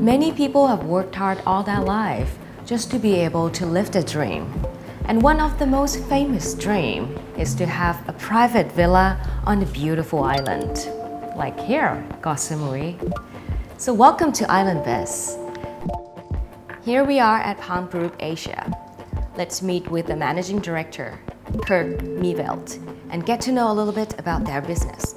Many people have worked hard all their life just to be able to live their dream. And one of the most famous dreams is to have a private villa on a beautiful island, like here, Samui. So welcome to Island Biz. Here we are at Palm Group Asia. Let's meet with the managing director, Kurt Mieveld, and get to know a little bit about their business.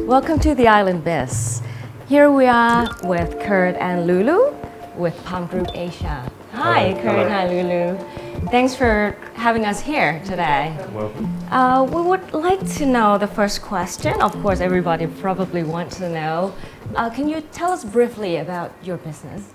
Welcome to the Island Biz. Here we are with Kurt and Lulu with Palm Group Asia. Hi, Hello. Kurt. Hello. Hi, Lulu. Thanks for having us here today. Welcome. We would like to know the first question. Of course, everybody probably wants to know. Can you tell us briefly about your business?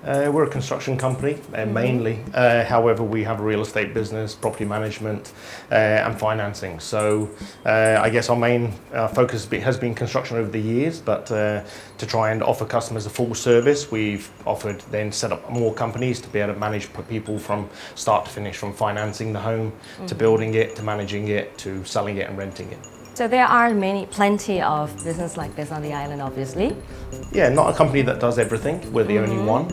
We're a construction company, mainly. However, we have a real estate business, property management, and financing. So I guess our main focus has been construction over the years, but to try and offer customers a full service, we've offered then set up more companies to be able to manage people from start to finish, from financing the home to building it, to managing it, to selling it and renting it. So there are plenty of business like this on the island, obviously. Yeah, not a company that does everything. We're the only one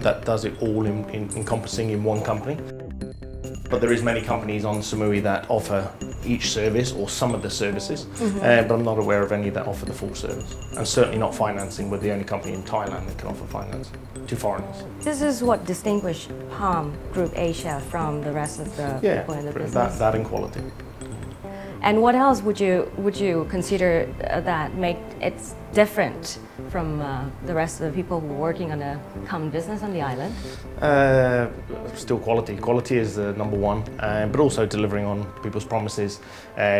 that does it all encompassing in one company. But there is many companies on Samui that offer each service or some of the services, but I'm not aware of any that offer the full service. And certainly not financing. We're the only company in Thailand that can offer finance to foreigners. This is what distinguishes Palm Group Asia from the rest of the people in the business. That and quality. And what else would you consider that make it different from the rest of the people who are working on a common business on the island? Still quality. Quality is the number one, but also delivering on people's promises,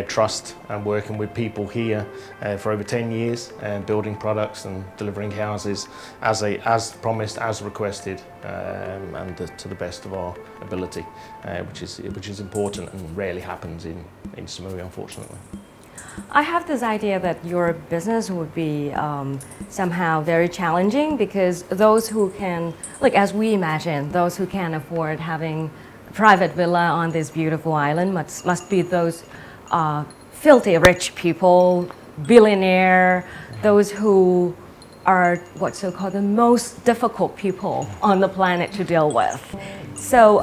trust, and working with people here for over 10 years, building products and delivering houses as promised, as requested, and to the best of our ability, which is important and rarely happens in Samui, unfortunately. I have this idea that your business would be somehow very challenging because those who can, like as we imagine, those who can afford having a private villa on this beautiful island must be those filthy rich people, billionaire, those who are what's so-called the most difficult people on the planet to deal with. So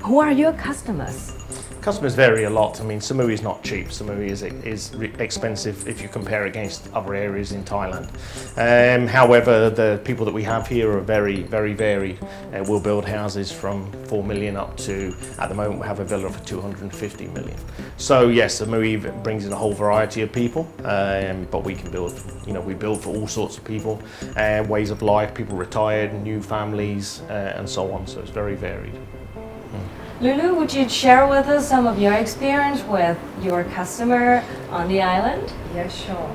who are your customers? Customers vary a lot. I mean, Samui is not cheap. Samui is expensive if you compare against other areas in Thailand. However, the people that we have here are very, very varied. We'll build houses from 4 million up to, at the moment, we have a villa for 250 million. So yes, Samui brings in a whole variety of people, but we can build, we build for all sorts of people, ways of life, people retired, new families, and so on. So it's very varied. Lulu, would you share with us some of your experience with your customer on the island? Yeah, sure.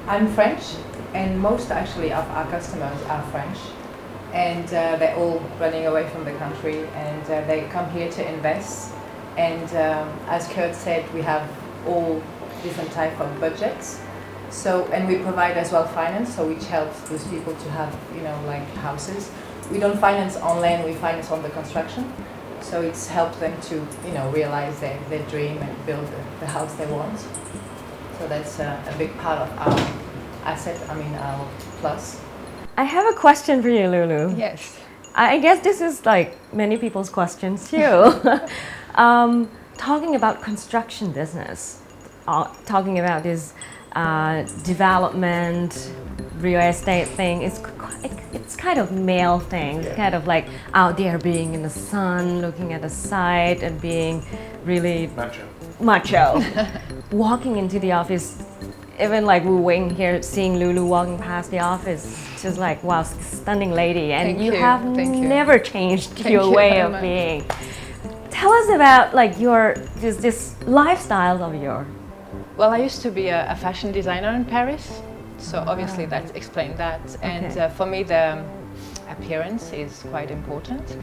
I'm French, and most actually of our customers are French, and they're all running away from the country, and they come here to invest. And as Kurt said, we have all different type of budgets. So, and we provide as well finance, so which helps those people to have, like houses. We don't finance on land, we finance on the construction. So it's helped them to, realize their dream and build the house they want. So that's a big part of our asset, our plus. I have a question for you, Lulu. Yes. I guess this is like many people's questions too. Talking about construction business, talking about this development, real estate thing, it's kind of male thing. It's kind of like out there being in the sun, looking at the site and being really macho. Walking into the office, even like we were waiting here, seeing Lulu walking past the office, just like, wow, stunning lady. And you have never changed your way of being. Tell us about like this lifestyle of yours. Well, I used to be a fashion designer in Paris, so obviously that explained that. And for me, the appearance is quite important.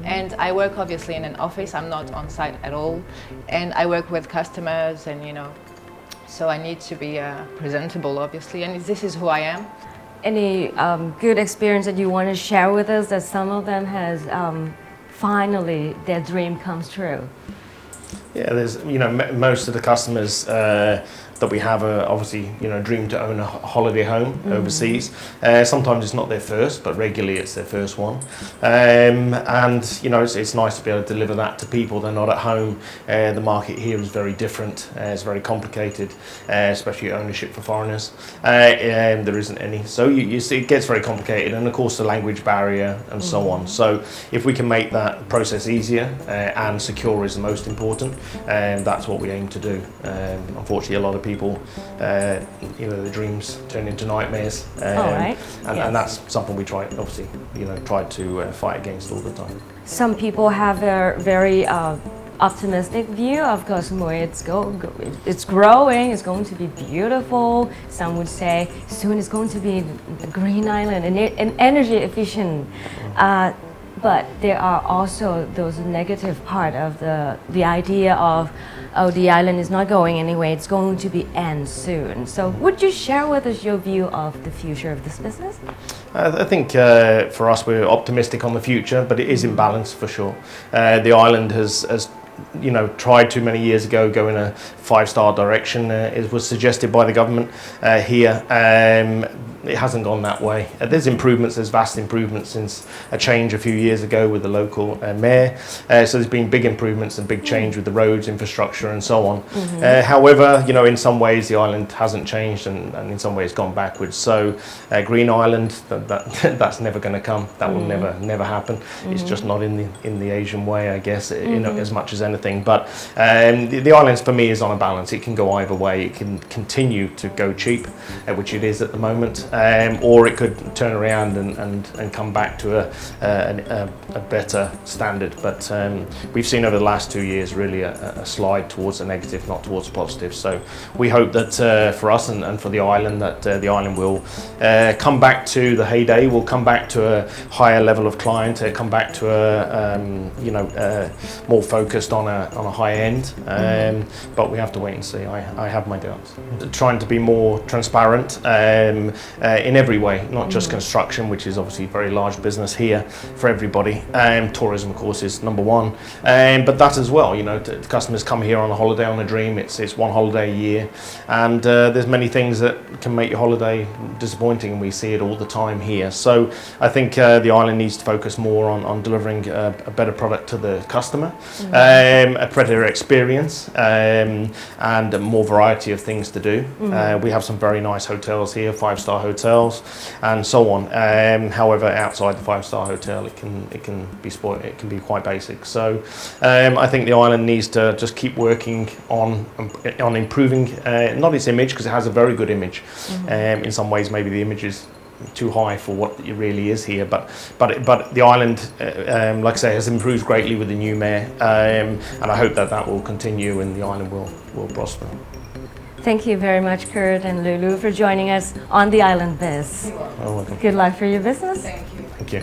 And I work obviously in an office. I'm not on site at all, and I work with customers, and so I need to be presentable, obviously. And this is who I am. Any good experience that you want to share with us that some of them has finally their dream comes true? Yeah, there's most of the customers that we have obviously, you know, dream to own a holiday home overseas. Sometimes it's not their first, but regularly it's their first one. And you know, it's nice to be able to deliver that to people. They're not at home. The market here is very different. It's very complicated, especially ownership for foreigners. There isn't any, so you see it gets very complicated, and of course the language barrier and so on. So if we can make that process easier and secure is the most important, and that's what we aim to do. Unfortunately, a lot of people, you know, their dreams turn into nightmares, and that's something we try, obviously, you know, try to fight against all the time. Some people have a very optimistic view of Koh Samui. It's growing, it's going to be beautiful. Some would say soon it's going to be a green island and energy efficient. But there are also those negative part of the idea of, oh, the island is not going anywhere, it's going to be end soon. So would you share with us your view of the future of this business? I think for us, we're optimistic on the future, but it is in balance for sure. The island has you know, tried too many years ago go in a 5-star direction. It was suggested by the government here. It hasn't gone that way. There's improvements, there's vast improvements since a change a few years ago with the local mayor. So there's been big improvements and big change with the roads, infrastructure and so on. However, you know, in some ways the island hasn't changed and in some ways gone backwards. So Green Island, that's never going to come. That will never happen. It's just not in the Asian way, I guess, you know, as much as anything. But the islands for me is on a balance. It can go either way. It can continue to go cheap, which it is at the moment. Or it could turn around and come back to a better standard. But we've seen over the last 2 years really a slide towards the negative, not towards the positive. So we hope that for us and for the island, that the island will come back to the heyday, will come back to a higher level of client, come back to a you know, more focused on a high end. But we have to wait and see. I have my doubts. Trying to be more transparent in every way, not just construction, which is obviously a very large business here for everybody. Tourism, of course, is number one, but that as well. You know, customers come here on a holiday, on a dream. It's one holiday a year, and there's many things that can make your holiday disappointing, and we see it all the time here. So I think the island needs to focus more on delivering a better product to the customer, a better experience, and more variety of things to do. We have some very nice hotels here, 5-star hotels and so on. However, outside the 5-star hotel, it can be spoiled. It can be quite basic. So I think the island needs to just keep working on improving not its image, because it has a very good image. In some ways, maybe the image is too high for what it really is here, but the island, like I say, has improved greatly with the new mayor, and I hope that will continue and the island will prosper. Thank you very much, Kurt and Lulu, for joining us on the Island Biz. Oh, welcome. Good luck for your business. Thank you. Thank you.